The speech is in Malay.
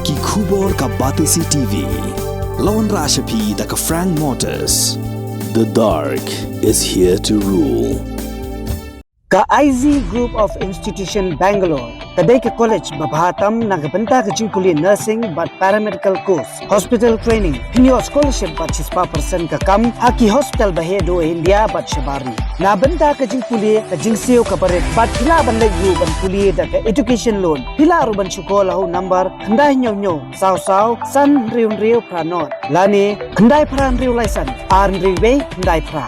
Ki khubor ka Batisi TV. Lawan Rashapi da ka Frank Motors. The dark is here to rule. Ka IZ Group of Institution Bangalore, kadai ke college babhatam nagabanta ke jingkuli nursing but paramedical course, hospital training, pinyo scholarship but 6% ka kam, haki hospital bahedo India but shabari. Na banta ke jingkuli ke jingsio ka baret but pila ban legu ban kuli da ke education loan. Pila ru ban syukola ho number kandai nyo saw san riu pranot. Lani kandai pran riu laisan, ar riu kandai pra.